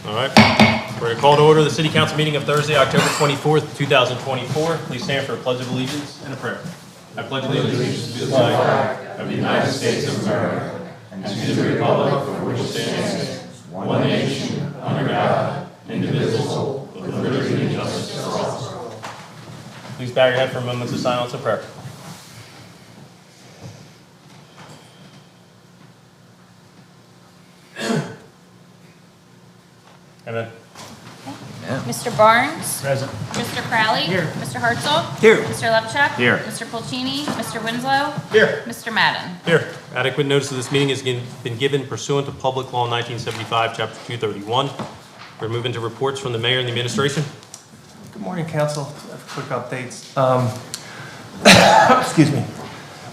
All right. We're going to call to order the City Council meeting of Thursday, October 24th, 2024. Please stand for a pledge of allegiance and a prayer. I pledge allegiance to the flag of the United States of America and to the republic for which it stands, one nation, under God, indivisible, with liberty and justice for all. Please bow your head for moments of silence and prayer. Amen. Mr. Barnes? Present. Mr. Crowley? Here. Mr. Hartzell? Here. Mr. Levchuk? Here. Mr. Pulcini? Mr. Winslow? Here. Mr. Madden? Here. Adequate notice of this meeting has been given pursuant to Public Law 1975, Chapter 231. We're moving to reports from the mayor and the administration. Good morning, council. Quick updates. Excuse me.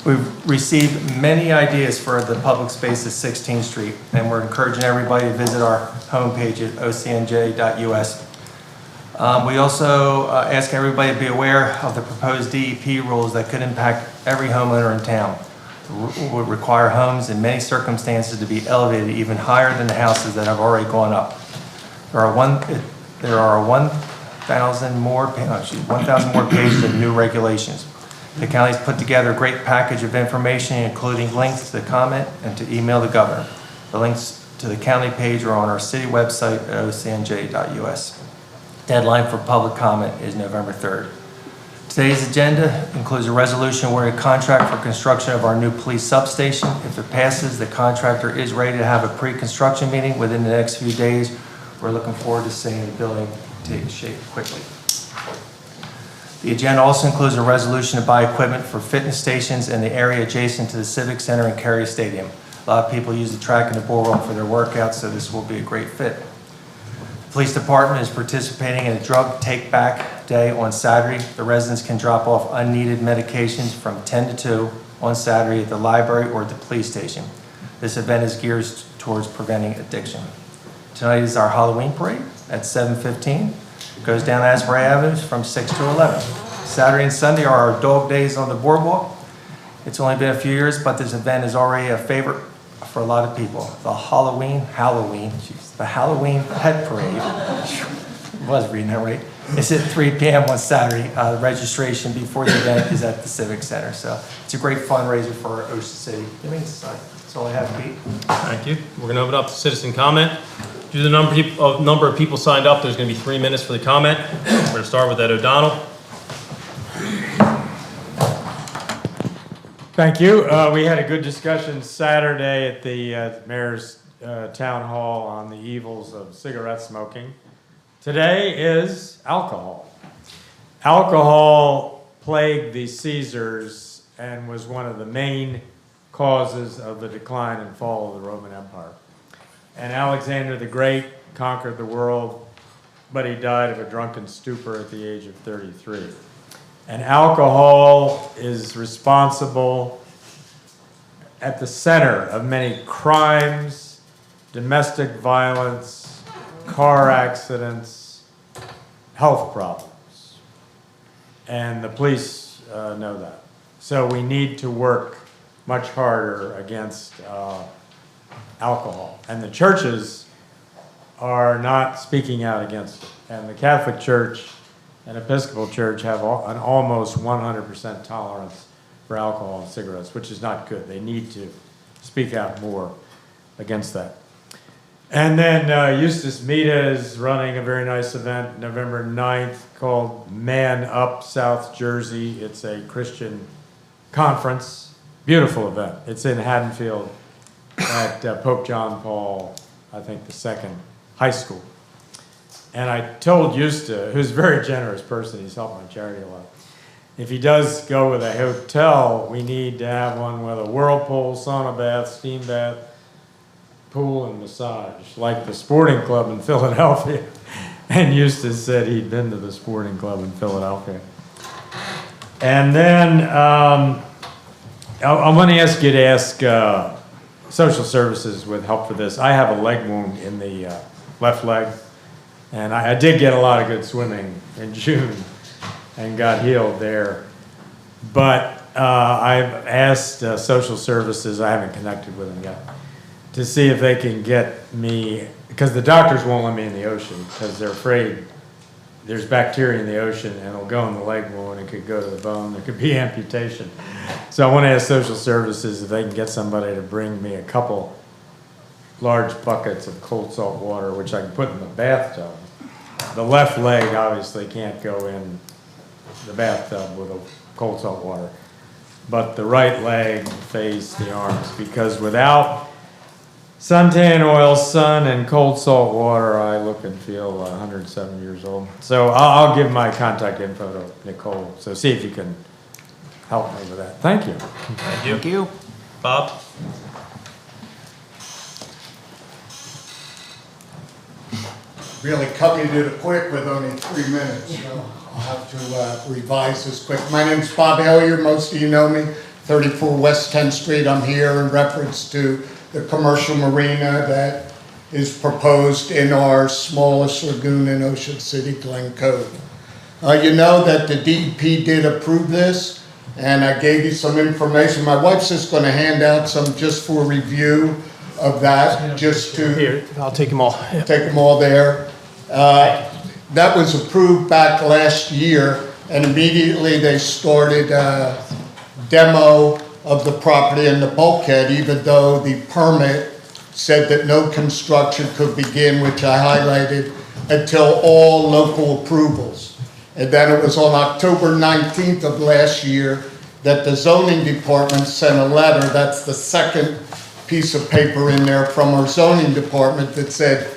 We've received many ideas for the public space at 16th Street, and we're encouraging everybody to visit our homepage at OCNJ.US. We also ask everybody to be aware of the proposed DEP rules that could impact every homeowner in town. The rule would require homes in many circumstances to be elevated even higher than the houses that have already gone up. There are 1,000 more pages of new regulations. The county's put together a great package of information, including links to comment and to email the governor. The links to the county page are on our city website at OCNJ.US. Deadline for public comment is November 3rd. Today's agenda includes a resolution awarding a contract for construction of our new police substation. If it passes, the contractor is ready to have a pre-construction meeting within the next few days. We're looking forward to seeing the building take shape quickly. The agenda also includes a resolution to buy equipment for fitness stations in the area adjacent to the Civic Center and Cary Stadium. A lot of people use the track and the boardwalk for their workouts, so this will be a great fit. The police department is participating in a drug take-back day on Saturday. The residents can drop off unneeded medications from 10 to 2 on Saturday at the library or at the police station. This event is geared towards preventing addiction. Tonight is our Halloween parade at 7:15. It goes down Asbury Avenue from 6 to 11. Saturday and Sunday are our dog days on the boardwalk. It's only been a few years, but this event is already a favorite for a lot of people. The Halloween pet parade, I was reading that right, it's at 3 p.m. on Saturday. The registration before the event is at the Civic Center. So it's a great fundraiser for Ocean City Humane Society. That's all I have, Pete. Thank you. We're going to open up to citizen comment. Due to the number of people signed up, there's going to be 3 minutes for the comment. We're going to start with Ed O'Donnell. Thank you. We had a good discussion Saturday at the mayor's town hall on the evils of cigarette smoking. Today is alcohol. Alcohol plagued the Caesars and was one of the main causes of the decline and fall of the Roman Empire. And Alexander the Great conquered the world, but he died of a drunken stupor at the age of 33. And alcohol is responsible at the center of many crimes, domestic violence, car accidents, health problems. And the police know that. So we need to work much harder against alcohol. And the churches are not speaking out against it. And the Catholic Church and Episcopal Church have an almost 100% tolerance for alcohol and cigarettes, which is not good. They need to speak out more against that. And then Eustace Mita is running a very nice event November 9th called Man Up South Jersey. It's a Christian conference. Beautiful event. It's in Haddonfield at Pope John Paul, I think the second high school. And I told Eustace, who's a very generous person, he's helped my charity a lot, if he does go with a hotel, we need to have one with a whirlpool, sauna bath, steam bath, pool, and massage, like the sporting club in Philadelphia. And Eustace said he'd been to the sporting club in Philadelphia. And then I want to ask you to ask social services with help for this. I have a leg wound in the left leg, and I did get a lot of good swimming in June and got healed there. But I've asked social services, I haven't connected with them yet, to see if they can get me because the doctors won't let me in the ocean because they're afraid there's bacteria in the ocean and it'll go in the leg wound, it could go to the bone, there could be amputation. So I want to ask social services if they can get somebody to bring me a couple large buckets of cold salt water, which I can put in the bathtub. The left leg obviously can't go in the bathtub with a cold salt water, but the right leg, face, the arms, because without suntan oil, sun, and cold salt water, I look and feel 107 years old. So I'll give my contact info to Nicole, so see if you can help me with that. Thank you. Thank you. Bob? Really cut me to the quick with only 3 minutes, so I'll have to revise this quick. My name's Bob Hilliard, most of you know me, 34 West 10th Street. I'm here in reference to the commercial marina that is proposed in our smallest lagoon in Ocean City, Glen Cove. You know that the DEP did approve this, and I gave you some information. My wife's just going to hand out some just for review of that, just to Here, I'll take them all. take them all there. That was approved back last year, and immediately they started demo of the property and the bulkhead, even though the permit said that no construction could begin, which I highlighted, until all local approvals. And then it was on October 19th of last year that the zoning department sent a letter, that's the second piece of paper in there from our zoning department, that said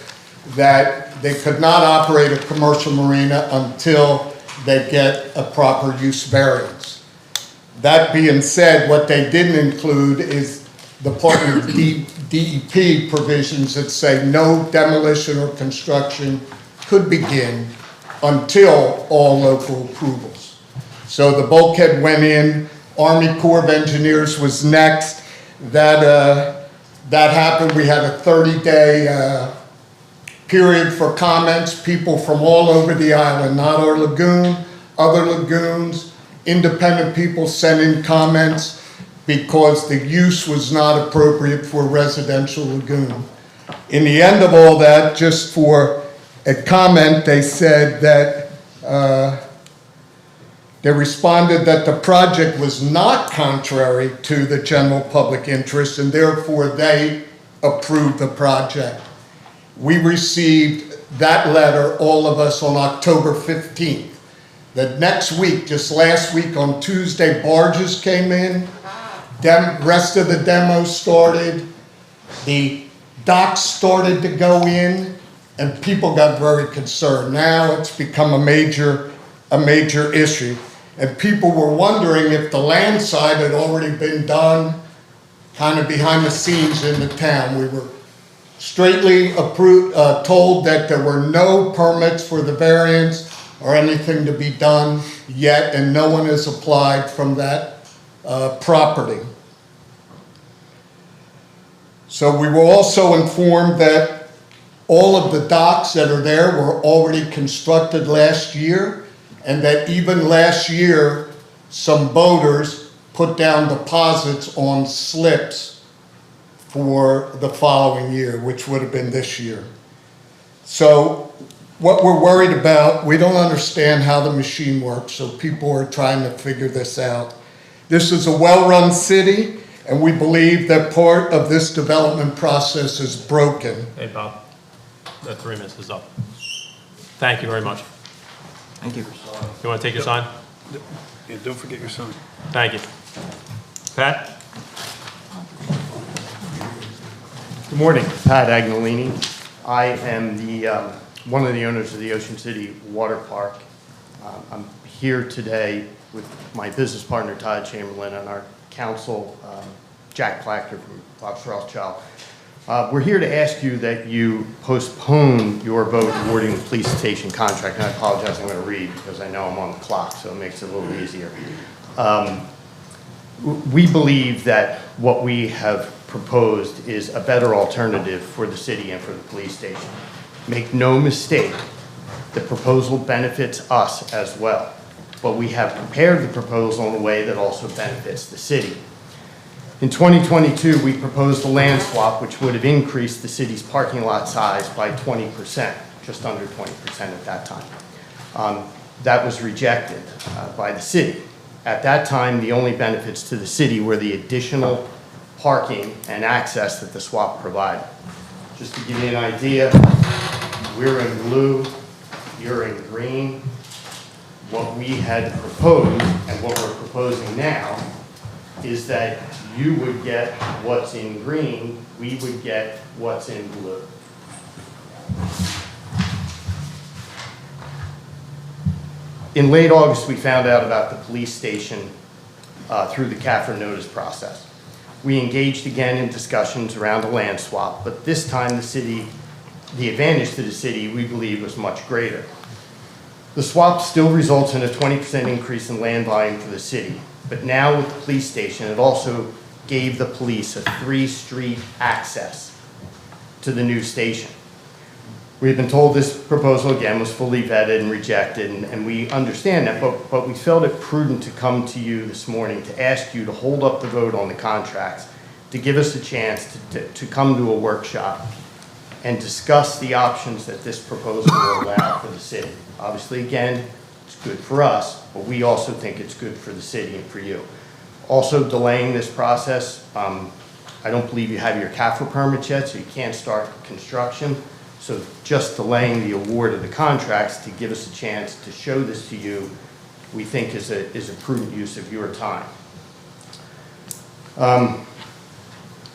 that they could not operate a commercial marina until they get a proper use variance. That being said, what they didn't include is the part of DEP provisions that say no demolition or construction could begin until all local approvals. So the bulkhead went in, Army Corps of Engineers was next. That happened. We had a 30-day period for comments, people from all over the island, not our lagoon, other lagoons, independent people sent in comments because the use was not appropriate for a residential lagoon. In the end of all that, just for a comment, they said that they responded that the project was not contrary to the general public interest, and therefore they approved the project. We received that letter, all of us, on October 15th. The next week, just last week on Tuesday, barges came in, rest of the demo started, the docks started to go in, and people got very concerned. Now it's become a major issue. And people were wondering if the land side had already been done kind of behind the scenes in the town. We were straightly told that there were no permits for the variance or anything to be done yet, and no one has applied from that property. So we were also informed that all of the docks that are there were already constructed last year, and that even last year, some boaters put down deposits on slips for the following year, which would have been this year. So what we're worried about, we don't understand how the machine works, so people are trying to figure this out. This is a well-run city, and we believe that part of this development process is broken. Hey, Bob, that 3 minutes is up. Thank you very much. Thank you. You want to take your sign? Yeah, don't forget your son. Thank you. Pat? Good morning, Pat Agnolini. I am one of the owners of the Ocean City Water Park. I'm here today with my business partner, Todd Chamberlain, and our counsel, Jack Clacker from Fox Rothschild. We're here to ask you that you postpone your vote awarding the police station contract. And I apologize, I'm going to read because I know I'm on the clock, so it makes it a little easier. We believe that what we have proposed is a better alternative for the city and for the police station. Make no mistake, the proposal benefits us as well, but we have prepared the proposal in a way that also benefits the city. In 2022, we proposed a land swap, which would have increased the city's parking lot size by 20%, just under 20% at that time. That was rejected by the city. At that time, the only benefits to the city were the additional parking and access that the swap provided. Just to give you an idea, we're in blue, you're in green. What we had proposed and what we're proposing now is that you would get what's in green, we would get what's in blue. In late August, we found out about the police station through the CAFR notice process. We engaged again in discussions around a land swap, but this time the advantage to the city, we believe, was much greater. The swap still results in a 20% increase in land volume for the city, but now with the police station, it also gave the police a 3-street access to the new station. We've been told this proposal, again, was fully vetted and rejected, and we understand that, but we felt it prudent to come to you this morning to ask you to hold up the vote on the contracts, to give us a chance to come to a workshop and discuss the options that this proposal will allow for the city. Obviously, again, it's good for us, but we also think it's good for the city and for you. Also delaying this process, I don't believe you have your CAFR permits yet, so you can't start construction. So just delaying the award of the contracts to give us a chance to show this to you, we think is a prudent use of your time.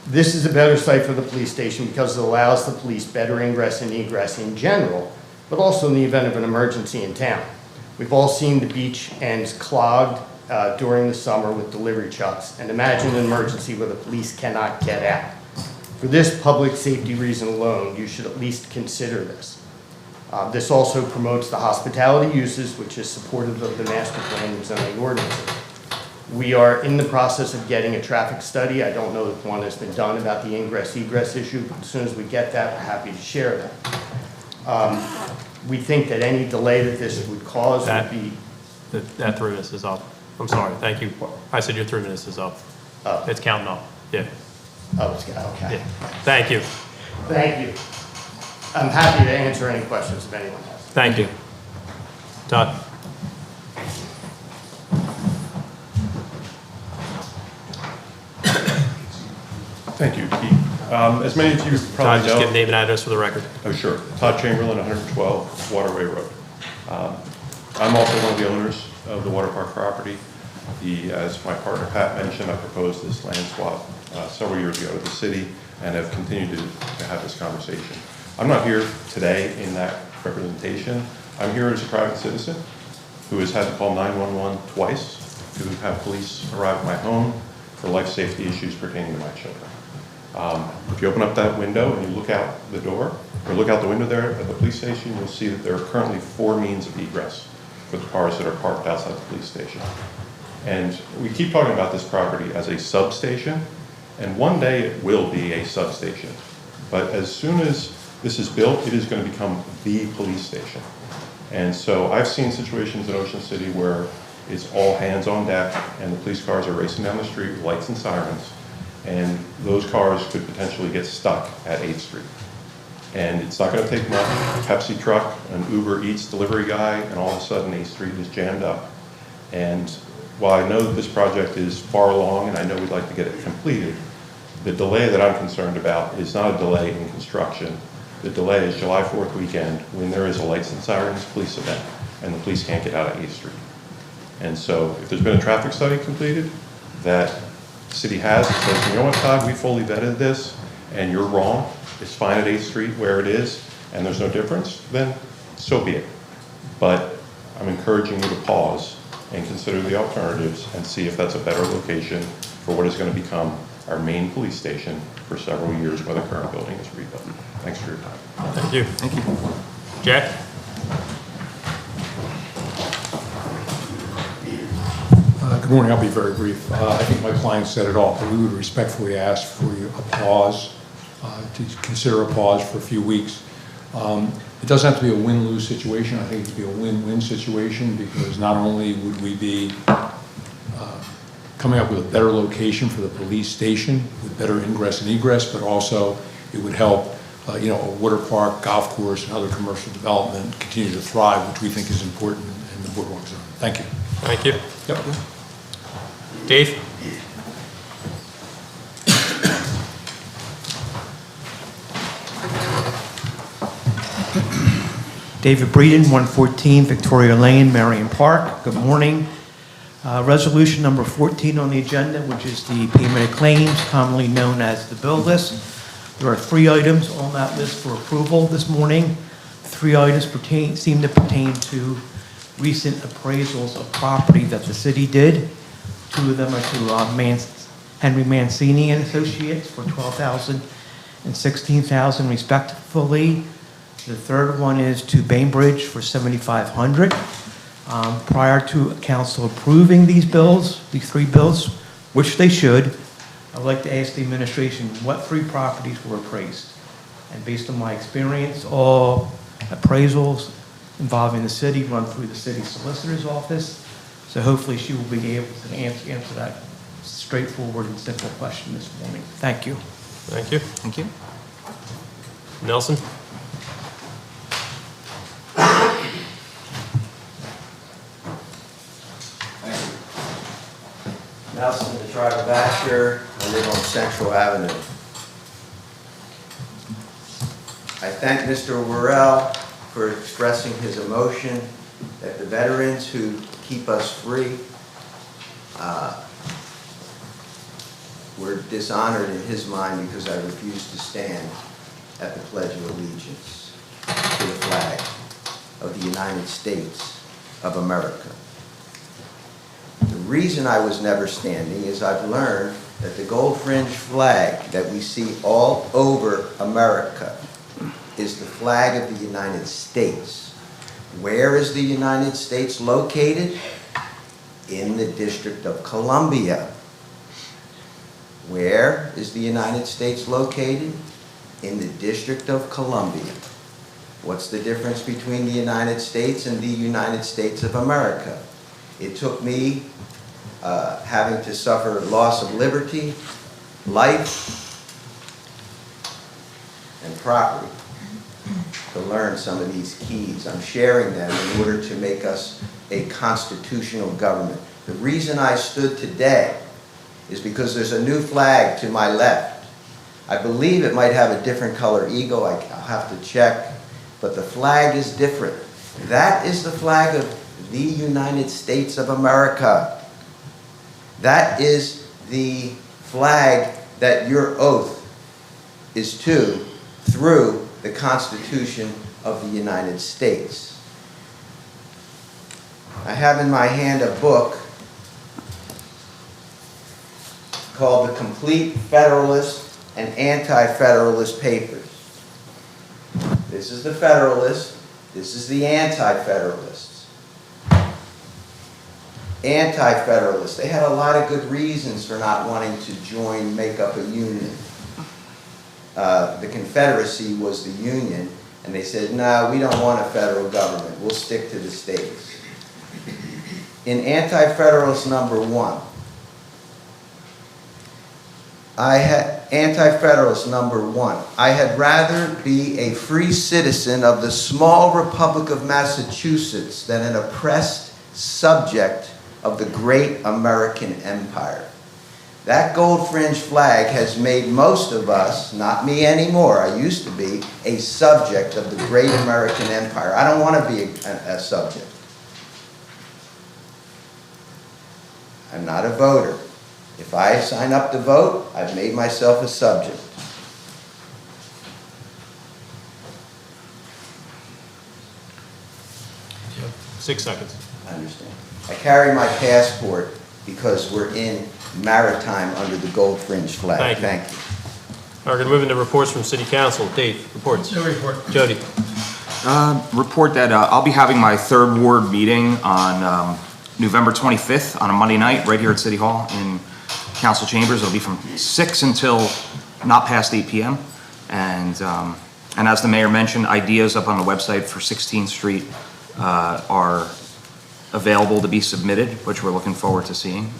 This is a better site for the police station because it allows the police better ingress and egress in general, but also in the event of an emergency in town. We've all seen the beach ends clogged during the summer with delivery trucks, and imagine an emergency where the police cannot get out. For this public safety reason alone, you should at least consider this. This also promotes the hospitality uses, which is supportive of the master plan and zoning ordinances. We are in the process of getting a traffic study. I don't know if one has been done about the ingress-egress issue, but as soon as we get that, we're happy to share that. We think that any delay that this would cause would be... That 3 minutes is up. I'm sorry, thank you. I said your 3 minutes is up. Oh. It's counting up, yeah. Oh, it's got, okay. Yeah. Thank you. Thank you. I'm happy to answer any questions if anyone has. Thank you. Todd? Thank you, Keith. As many of you Todd, probably just know... give name and address for the record. Oh, sure. Todd Chamberlain, 112 Waterway Road. I'm also one of the owners of the water park property. As my partner Pat mentioned, I proposed this land swap several years ago to the city and have continued to have this conversation. I'm not here today in that representation. I'm here as a private citizen who has had to call 911 twice to have police arrive at my home for life safety issues pertaining to my children. If you open up that window and you look out the door, or look out the window there at the police station, you'll see that there are currently 4 means of egress for the cars that are parked outside the police station. And we keep talking about this property as a substation, and one day it will be a substation. But as soon as this is built, it is going to become the police station. And so I've seen situations in Ocean City where it's all hands on deck and the police cars are racing down the street with lights and sirens, and those cars could potentially get stuck at 8th Street. And it's not going to take much. A Pepsi truck, an Uber Eats delivery guy, and all of a sudden 8th Street is jammed up. And while I know that this project is far along and I know we'd like to get it completed, the delay that I'm concerned about is not a delay in construction. The delay is July 4th weekend when there is a lights and sirens police event and the police can't get out of 8th Street. And so if there's been a traffic study completed that the city has that says, you know what, Todd, we fully vetted this and you're wrong, it's fine at 8th Street where it is and there's no difference, then so be it. But I'm encouraging you to pause and consider the alternatives and see if that's a better location for what is going to become our main police station for several years while the current building is rebuilt. Thanks for your time. Thank you. Thank you. Jack? Good morning. I'll be very brief. I think my client said it all, but we would respectfully ask for a pause, to consider a pause for a few weeks. It doesn't have to be a win-lose situation. I think it could be a win-win situation because not only would we be coming up with a better location for the police station with better ingress and egress, but also it would help, a water park, golf course, and other commercial development continue to thrive, which we think is important in the boardwalk zone. Thank you. Thank you. Yep. Dave? David Breeden, 114 Victoria Lane, Marion Park. Good morning. Resolution number 14 on the agenda, which is the payment of claims, commonly known as the bill list. There are 3 items on that list for approval this morning. 3 items seem to pertain to recent appraisals of property that the city did. 2 of them are to Henry Mancini and Associates for $12,000 and $16,000 respectively. The third one is to Bainbridge for $7,500. Prior to council approving these bills, these 3 bills, which they should, I'd like to ask the administration what 3 properties were appraised. And based on my experience, all appraisals involving the city run through the city solicitor's office. So hopefully she will be able to answer that straightforward and simple question this morning. Thank you. Thank you. Thank you. Nelson? Nelson, the tribe of Asher. I live on Central Avenue. I thank Mr. Worrell for expressing his emotion that the veterans who keep us free were dishonored in his mind because I refused to stand at the Pledge of Allegiance to the flag of the United States of America. The reason I was never standing is I've learned that the gold fringe flag that we see all over America is the flag of the United States. Where is the United States located? In the District of Columbia. Where is the United States located? In the District of Columbia. What's the difference between the United States and the United States of America? It took me having to suffer loss of liberty, life, and property to learn some of these keys. I'm sharing them in order to make us a constitutional government. The reason I stood today is because there's a new flag to my left. I believe it might have a different color eagle. I'll have to check, but the flag is different. That is the flag of the United States of America. That is the flag that your oath is to through the Constitution of the United States. I have in my hand a book called The Complete Federalist and Anti-Federalist Papers. This is the Federalist, this is the Anti-Federalists. Anti-Federalists, they had a lot of good reasons for not wanting to make up a union. The Confederacy was the union, and they said, no, we don't want a federal government, we'll stick to the states. In Anti-Federalist number 1, Anti-Federalist number 1, I had rather be a free citizen of the small Republic of Massachusetts than an oppressed subject of the great American empire. That gold fringe flag has made most of us, not me anymore, I used to be, a subject of the great American empire. I don't want to be a subject. I'm not a voter. If I sign up to vote, I've made myself a subject. You have 6 seconds. I understand. I carry my passport because we're in maritime under the gold fringe flag. Thank you. Thank you. All right, we're going to move into reports from City Council. Dave, reports. No report. Jody. Report that I'll be having my 3rd ward meeting on November 25th on a Monday night right here at City Hall in council chambers. It'll be from 6 until not past 8 p.m. And as the mayor mentioned, ideas up on the website for 16th Street are available to be submitted, which we're looking forward to seeing.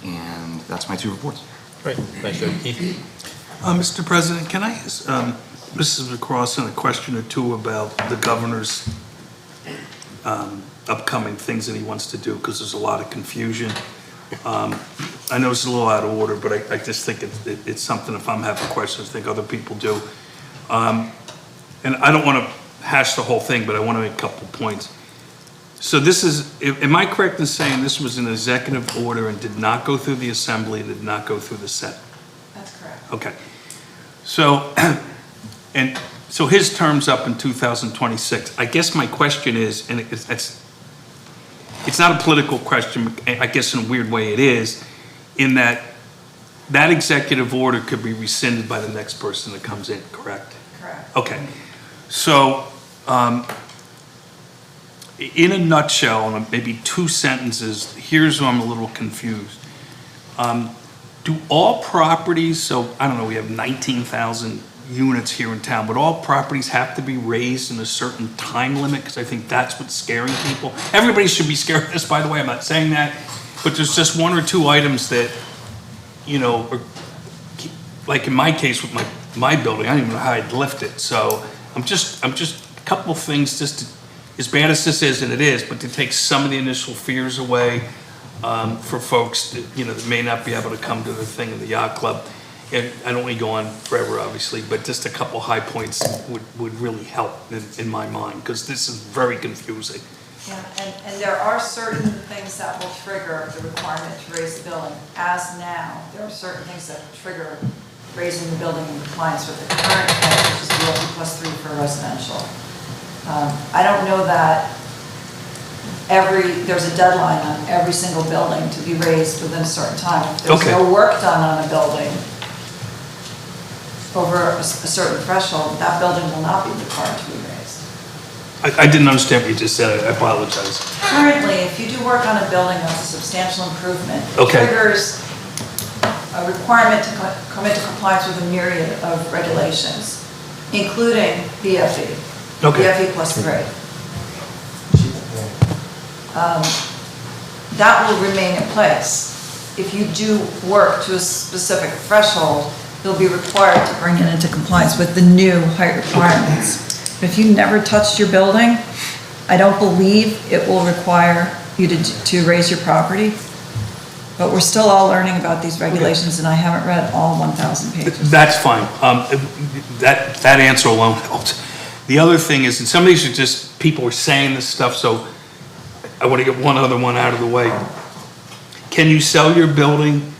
And that's my 2 reports. Great, thanks, Joe. Keith? Mr. President, can I ask Mrs. McCrossin a question or two about the governor's upcoming things that he wants to do, because there's a lot of confusion. I know it's a little out of order, but I just think it's something, if I'm having questions, I think other people do. And I don't want to hash the whole thing, but I want to make a couple points. So this is, am I correct in saying this was an executive order and did not go through the Assembly, did not go through the Senate? That's correct. Okay. So, and so his term's up in 2026. I guess my question is, and it's not a political question, I guess in a weird way it is, in that that executive order could be rescinded by the next person that comes in, correct? Correct. Okay. So, in a nutshell, in maybe 2 sentences, here's where I'm a little confused. Do all properties, so I don't know, we have 19,000 units here in town, but all properties have to be raised in a certain time limit? Because I think that's what's scaring people. Everybody should be scared of this, by the way, I'm not saying that, but there's just 1 or 2 items that, you know, are, like in my case with my building, I don't even know how I'd lift it. So I'm just a couple of things, just to, as bad as this is, and it is, but to take some of the initial fears away for folks that, you know, that may not be able to come to the thing in the yacht club. And I don't want to go on forever, obviously, but just a couple high points would really help in my mind, because this is very confusing. Yeah, and there are certain things that will trigger the requirement to raise the building. As now, there are certain things that trigger raising the building in compliance with the current code, which is BFE +3 for residential. I don't know that there's a deadline on every single building to be raised within a certain time. If there's Okay. no work done on a building over a certain threshold, that building will not be required to be raised. I didn't understand what you just said, I apologize. Currently, if you do work on a building that's a substantial improvement, it Okay. triggers a requirement to come into compliance with a myriad of regulations, including BFE. Okay. BFE +3. That will remain in place. If you do work to a specific threshold, you'll be required to bring it into compliance with the new height requirements. But if you never touched your building, I don't believe it will require you to raise your property. But we're still all learning about these regulations, and I haven't read all 1,000 pages. That's fine. That answer alone helps. The other thing is, and some of these are just, people are saying this stuff, so I want to get one other one out of the way. Can you sell your building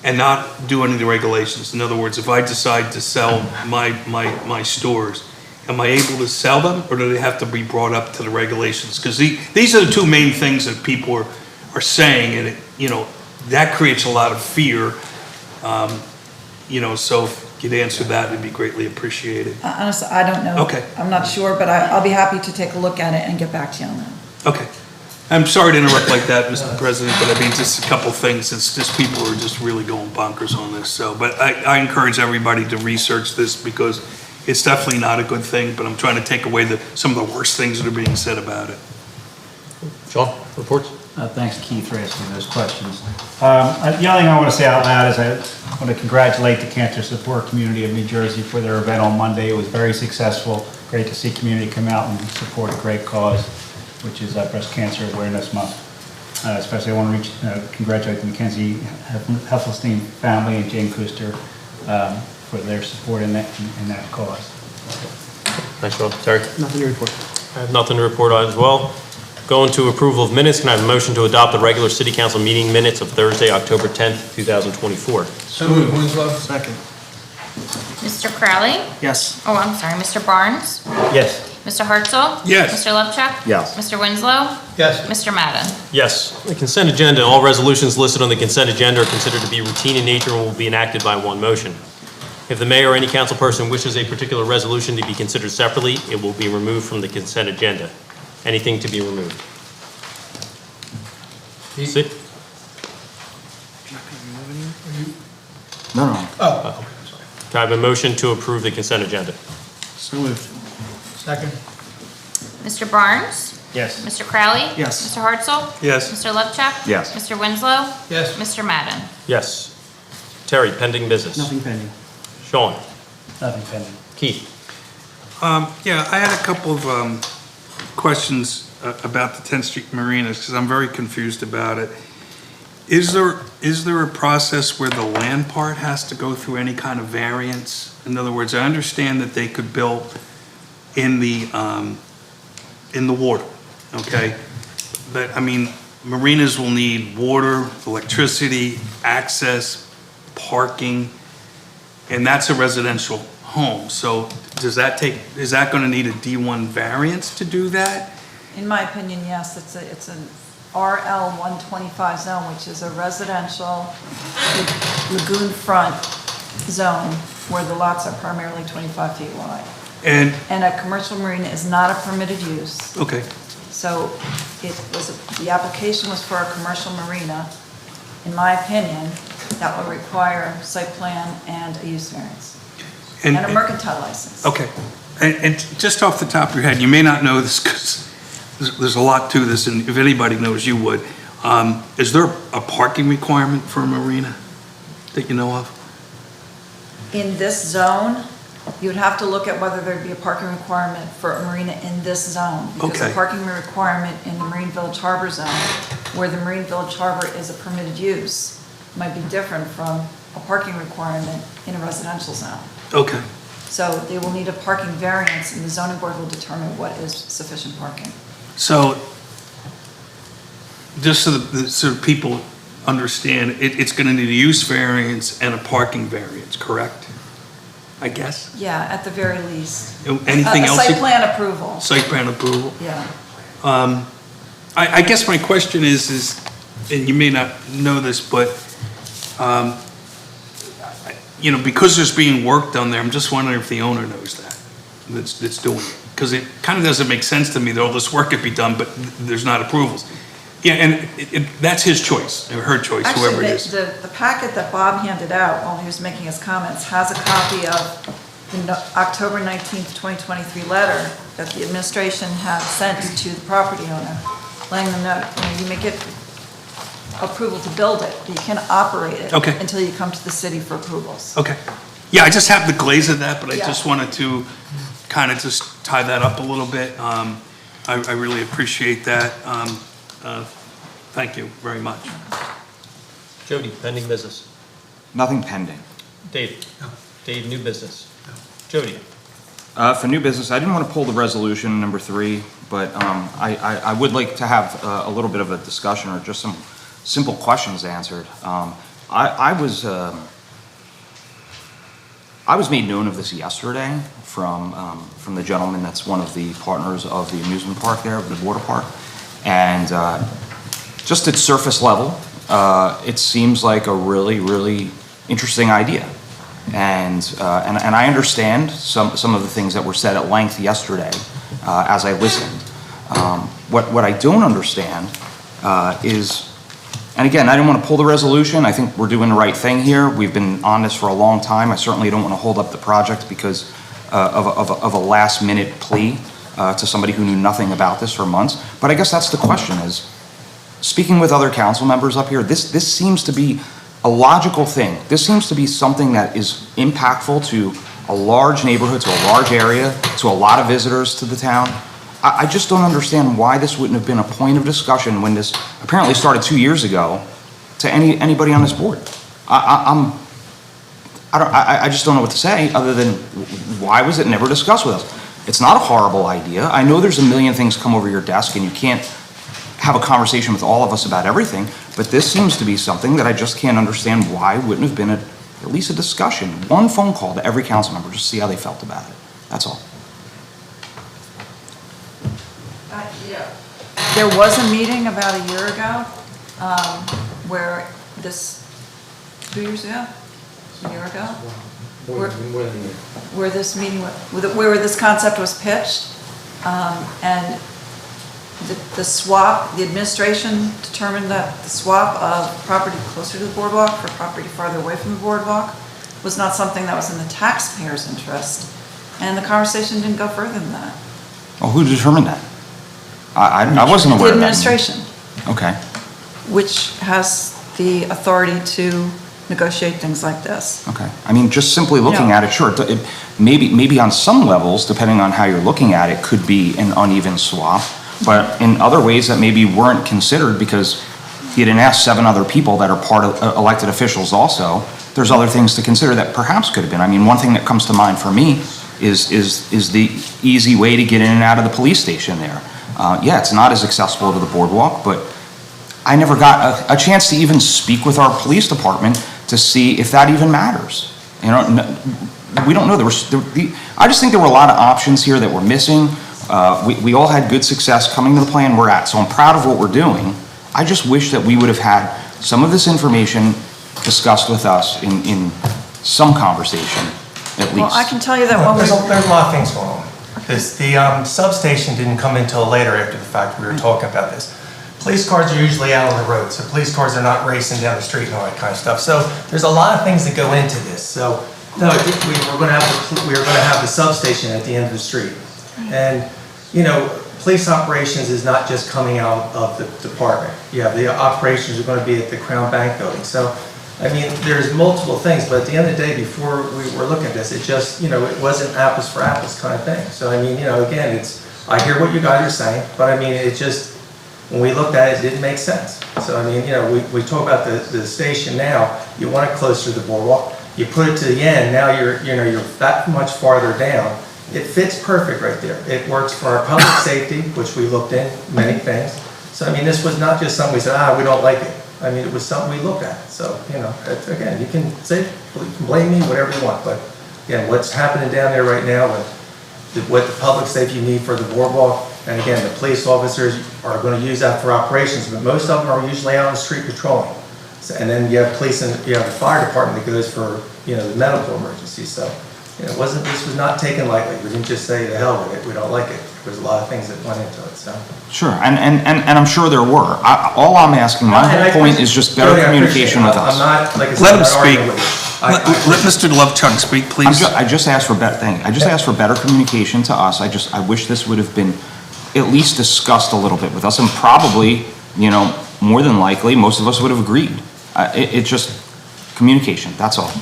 and not do any of the regulations? In other words, if I decide to sell my stores, am I able to sell them, or do they have to be brought up to the regulations? Because these are the 2 main things that people are saying, and it, you know, that creates a lot of fear. You know, so if you'd answer that, it'd be greatly appreciated. Honestly, I don't know. Okay. I'm not sure, but I'll be happy to take a look at it and get back to you on that. Okay. I'm sorry to interrupt like that, Mr. President, but I mean, just a couple things. It's just people are just really going bonkers on this. So, but I encourage everybody to research this, because it's definitely not a good thing, but I'm trying to take away some of the worst things that are being said about it. Sean, reports? Thanks, Keith, for asking those questions. The only thing I want to say out loud is I want to congratulate the cancer support community of New Jersey for their event on Monday. It was very successful. Great to see community come out and support a great cause, which is Breast Cancer Awareness Month. Especially I want to congratulate the Mackenzie Heffelstein family and Jane Kuster for their support in that cause. Thanks, Sean. Terry? Nothing to report. I have nothing to report on as well. Going to approval of minutes, can I have a motion to adopt the regular city council meeting minutes of Thursday, October 10th, 2024? So moved. Winslow. Second. Mr. Crowley? Yes. Oh, I'm sorry, Mr. Barnes? Yes. Mr. Hartzell? Yes. Mr. Lubchak? Yes. Mr. Winslow? Yes. Mr. Madden? Yes. The consent agenda, all resolutions listed on the consent agenda are considered to be routine in nature and will be enacted by one motion. If the mayor or any council person wishes a particular resolution to be considered separately, it will be removed from the consent agenda. Anything to be removed? See? No. Can I have a motion to approve the consent agenda? So moved. Second. Mr. Barnes? Yes. Mr. Crowley? Yes. Mr. Hartzell? Yes. Mr. Lepchak? Yes. Mr. Winslow? Yes. Mr. Madden? Yes. Terry, pending business. Nothing pending. Sean? Nothing pending. Keith? Yeah, I had a couple of questions about the 10th Street Marinas, because I'm very confused about it. Is there a process where the land part has to go through any kind of variance? In other words, I understand that they could build in the water, okay? But, I mean, marinas will need water, electricity, access, parking, and that's a residential home. So is that going to need a D1 variance to do that? In my opinion, yes, it's an RL 125 zone, which is a residential lagoon front zone where the lots are primarily 25 feet wide. And, And a commercial marina is not a permitted use. okay, So the application was for a commercial marina. In my opinion, that would require site plan and a use variance. And a mercantile license. okay. And just off the top of your head, you may not know this because there's a lot to this, and if anybody knows, you would. Is there a parking requirement for a marina that you know of? In this zone, you would have to look at whether there'd be a parking requirement for a marina in this zone. Because Okay. the parking requirement in the Marine Village Harbor zone, where the Marine Village Harbor is a permitted use, might be different from a parking requirement in a residential zone. Okay. So they will need a parking variance, and the zoning board will determine what is sufficient parking. So, just so that people understand, it's going to need a use variance and a parking variance, correct? I guess? Yeah, at the very least. Anything else? A site plan approval, Site plan approval? yeah. I guess my question is, and you may not know this, but, because there's being work done there, I'm just wondering if the owner knows that's doing it. Because it kind of doesn't make sense to me that all this work could be done, but there's not approvals. Yeah, and that's his choice, or her choice, whoever it is. Actually, the packet that Bob handed out while he was making his comments has a copy of the October 19th, 2023 letter that the administration had sent to the property owner, letting them know, you may get approval to build it, but you can't operate it Okay. until you come to the city for approvals. Okay. Yeah, I just have the glaze of that, but I Yeah. just wanted to kind of just tie that up a little bit. I really appreciate that. Thank you very much. Jody, pending business. Nothing pending. Dave? Dave, new business. Jody? For new business, I didn't want to pull the resolution number 3, but I would like to have a little bit of a discussion or just some simple questions answered. I was made known of this yesterday from the gentleman that's one of the partners of the amusement park there, the water park. And just at surface level, it seems like a really, really interesting idea. And I understand some of the things that were said at length yesterday as I listened. What I don't understand is, and again, I didn't want to pull the resolution. I think we're doing the right thing here. We've been on this for a long time. I certainly don't want to hold up the project because of a last-minute plea to somebody who knew nothing about this for months. But I guess that's the question is, speaking with other council members up here, this seems to be a logical thing. This seems to be something that is impactful to a large neighborhood, to a large area, to a lot of visitors to the town. I just don't understand why this wouldn't have been a point of discussion when this apparently started 2 years ago to anybody on this board. I just don't know what to say other than why was it never discussed with us? It's not a horrible idea. I know there's a million things come over your desk and you can't have a conversation with all of us about everything, but this seems to be something that I just can't understand why wouldn't have been at least a discussion, one phone call to every council member, just to see how they felt about it. That's all. There was a meeting about a year ago where this, 2 years ago? A year ago? Where this meeting, where this concept was pitched, and the swap, the administration determined that the swap of property closer to the boardwalk for property farther away from the boardwalk was not something that was in the taxpayers' interest, and the conversation didn't go further than that. Well, who determined that? I wasn't The aware of that. administration, Okay. which has the authority to negotiate things like this. Okay. I mean, just simply looking Yeah. at it, sure, maybe on some levels, depending on how you're looking at it, could be an uneven swap. But in other ways that maybe weren't considered because you didn't ask 7 other people that are part of elected officials also, there's other things to consider that perhaps could have been. I mean, one thing that comes to mind for me is the easy way to get in and out of the police station there. Yeah, it's not as accessible to the boardwalk, but I never got a chance to even speak with our police department to see if that even matters. You know, we don't know. I just think there were a lot of options here that were missing. We all had good success coming to the plan we're at, so I'm proud of what we're doing. I just wish that we would have had some of this information discussed with us in some conversation, at least. Well, I can tell you that when we, There's a lot of things going on. The substation didn't come until later after the fact. We were talking about this. Police cars are usually out on the road, so police cars are not racing down the street and all that kind of stuff. So there's a lot of things that go into this. So no, we were going to have the substation at the end of the street. And, you know, police operations is not just coming out of the department. You have the operations are going to be at the Crown Bank building. So, I mean, there's multiple things, but at the end of the day, before we were looking at this, it just, you know, it wasn't apples for apples kind of thing. So, I mean, you know, again, I hear what you guys are saying, but I mean, it just, when we looked at it, it didn't make sense. So, I mean, you know, we talk about the station now, you want it closer to the boardwalk, you put it to the end, now you're that much farther down. It fits perfect right there. It works for our public safety, which we looked in many things. So, I mean, this was not just something we said, we don't like it. I mean, it was something we looked at. So, you know, again, you can say, you can blame me, whatever you want, but again, what's happening down there right now with what the public safety need for the boardwalk, and again, the police officers are going to use that for operations, but most of them are usually out on the street patrolling. So, and then you have police and you have the fire department that goes for, you know, the medical emergencies. So, you know, this was not taken lightly. We didn't just say, the hell with it, we don't like it. There's a lot of things that went into it, so. Sure, and I'm sure there were. All I'm asking, my whole point is just better communication with us. I'm not, like I said, Let I'm him not speak. arguing with you. Let Mr. Lovechuck speak, please. I just asked for better communication to us. I wish this would have been at least discussed a little bit with us, and probably, you know, more than likely, most of us would have agreed. It's just communication, that's all.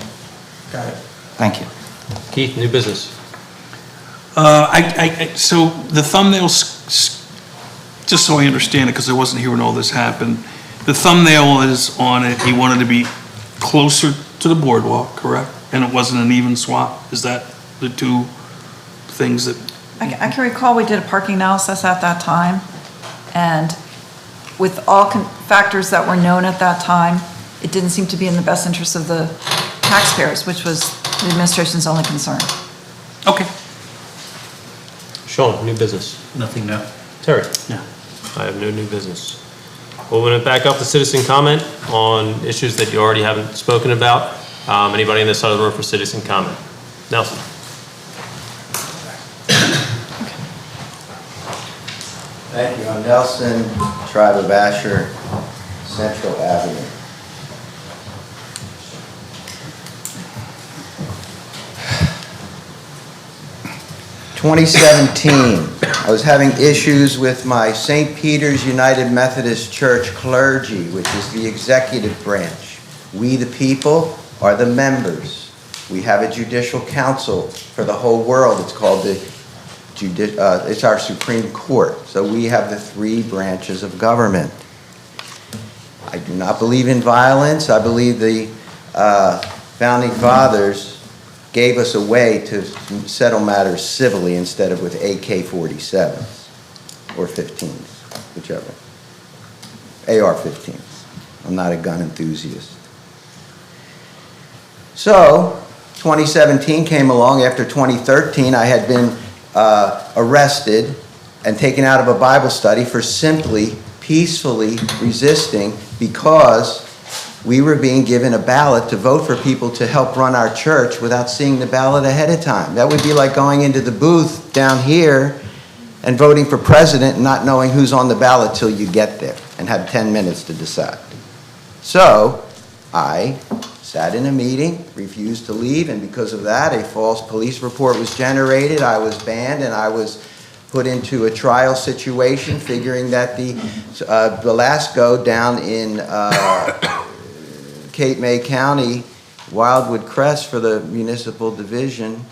Got it. Thank you. Keith, new business. So the thumbnail, just so I understand it, because I wasn't here when all this happened, the thumbnail is on it, he wanted to be closer to the boardwalk, correct? And it wasn't an even swap? Is that the two things that? I can recall we did a parking analysis at that time, and with all factors that were known at that time, it didn't seem to be in the best interest of the taxpayers, which was the administration's only concern. Okay. Sean, new business. Nothing new. Terry? No. I have no new business. We'll open it back up to citizen comment on issues that you already haven't spoken about. Anybody in this side of the room for citizen comment? Nelson? Thank you. I'm Nelson, Tribe of Asher, Central Avenue. I was having issues with my St. Peter's United Methodist Church clergy, which is the executive branch. We, the people, are the members. We have a judicial council for the whole world. It's called it's our Supreme Court. So we have the 3 branches of government. I do not believe in violence. I believe the founding fathers gave us a way to settle matters civilly instead of with AK-47s or 15s, whichever. AR-15s. I'm not a gun enthusiast. So, 2017 came along. After 2013, I had been arrested and taken out of a Bible study for simply, peacefully resisting because we were being given a ballot to vote for people to help run our church without seeing the ballot ahead of time. That would be like going into the booth down here and voting for president and not knowing who's on the ballot till you get there and have 10 minutes to decide. So I sat in a meeting, refused to leave, and because of that, a false police report was generated. I was banned and I was put into a trial situation, figuring that the last go down in Cape May County, Wildwood Crest for the municipal division,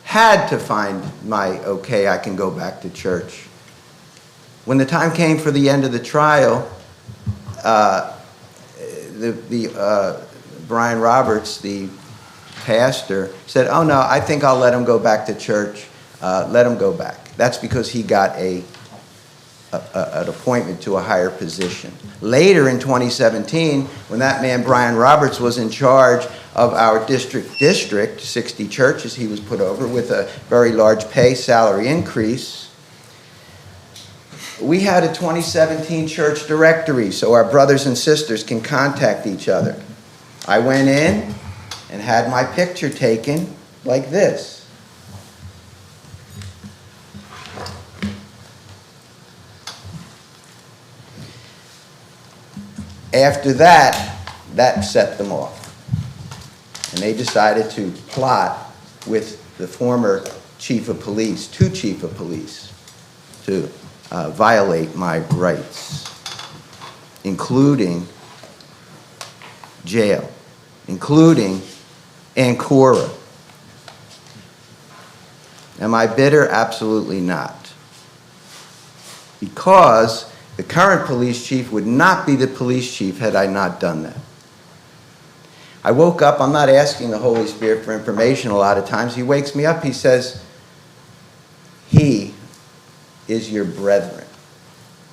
had to find my, okay, I can go back to church. When the time came for the end of the trial, Brian Roberts, the pastor, said, oh no, I think I'll let him go back to church. Let him go back. That's because he got an appointment to a higher position. Later in 2017, when that man Brian Roberts was in charge of our district, 60 churches he was put over with a very large pay salary increase, we had a 2017 church directory so our brothers and sisters can contact each other. I went in and had my picture taken like this. After that, that set them off. And they decided to plot with the former chief of police, two chief of police, to violate my rights, including jail, including Ancora. Am I bitter? Absolutely not. Because the current police chief would not be the police chief had I not done that. I woke up, I'm not asking the Holy Spirit for information a lot of times. He wakes me up, he says, he is your brethren.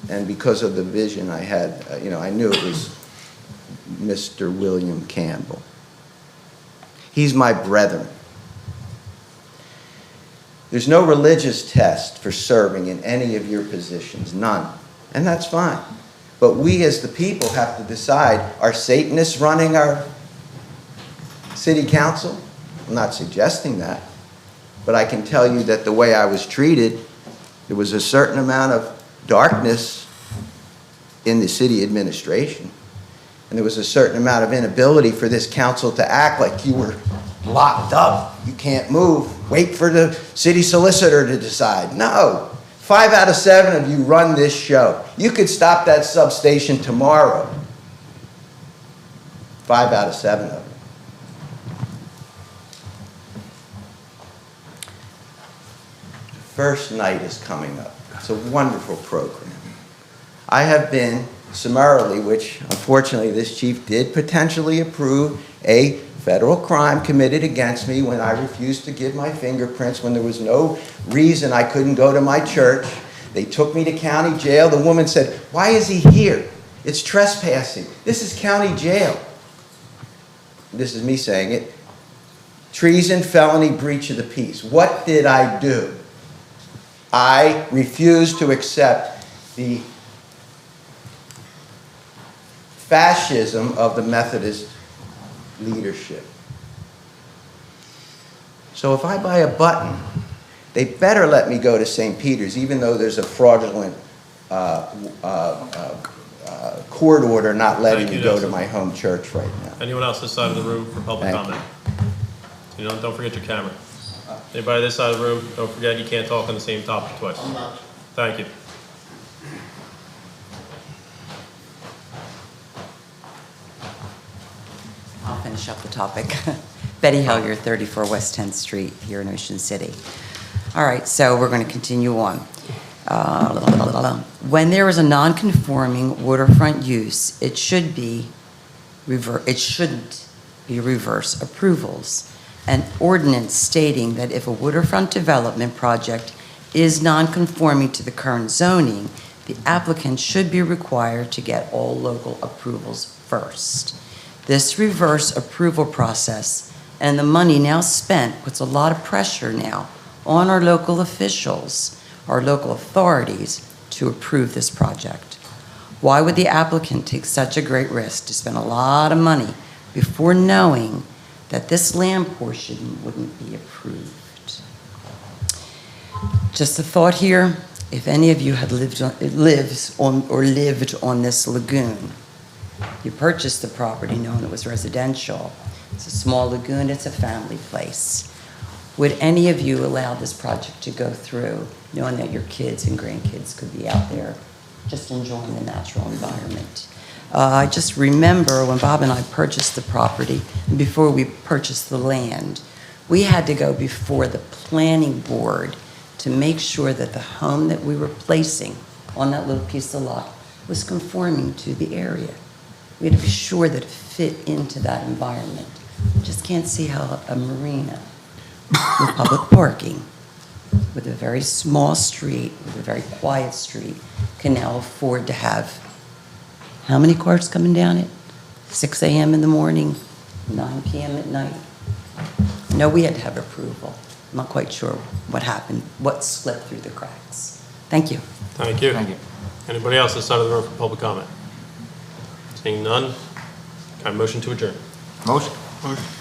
And because of the vision I had, I knew it was Mr. William Campbell. He's my brethren. There's no religious test for serving in any of your positions, none. And that's fine. But we as the people have to decide, are Satanists running our city council? I'm not suggesting that. But I can tell you that the way I was treated, there was a certain amount of darkness in the city administration. And there was a certain amount of inability for this council to act like you were locked up. You can't move. Wait for the city solicitor to decide. No. 5 out of 7 of you run this show. You could stop that substation tomorrow. 5 out of 7 of you. First night is coming up. It's a wonderful program. I have been summarily, which unfortunately this chief did potentially approve, a federal crime committed against me when I refused to give my fingerprints, when there was no reason I couldn't go to my church. They took me to county jail. The woman said, why is he here? It's trespassing. This is county jail. This is me saying it. Treason, felony, breach of the peace. What did I do? I refused to accept the fascism of the Methodist leadership. So if I buy a button, they better let me go to St. Peter's, even though there's a fraudulent court order not letting me go to my home church right now. Anyone else this side of the room for public comment? Don't forget your camera. Anybody this side of the room, don't forget you can't talk on the same topic twice. Thank you. I'll finish up the topic. Betty Hellier, 34 West 10th Street here in Ocean City. All right, so we're going to continue on. When there is a non-conforming waterfront use, it shouldn't be reverse approvals. An ordinance stating that if a waterfront development project is non-conforming to the current zoning, the applicant should be required to get all local approvals first. This reverse approval process and the money now spent puts a lot of pressure now on our local officials, our local authorities, to approve this project. Why would the applicant take such a great risk to spend a lot of money before knowing that this land portion wouldn't be approved? Just a thought here, if any of you had lived on this lagoon, you purchased the property knowing it was residential. It's a small lagoon, it's a family place. Would any of you allow this project to go through, knowing that your kids and grandkids could be out there just enjoying the natural environment? I just remember when Bob and I purchased the property, and before we purchased the land, we had to go before the planning board to make sure that the home that we were placing on that little piece of lot was conforming to the area. We had to be sure that it fit into that environment. Just can't see how a marina with public parking, with a very small street, with a very quiet street, can now afford to have how many cars coming down it? 6 a.m. in the morning, 9 p.m. at night. No, we had to have approval. I'm not quite sure what happened, what slipped through the cracks. Thank you. Thank you. Thank you. Anybody else this side of the room for public comment? Seeing none, can I have a motion to adjourn? Motion? Motion.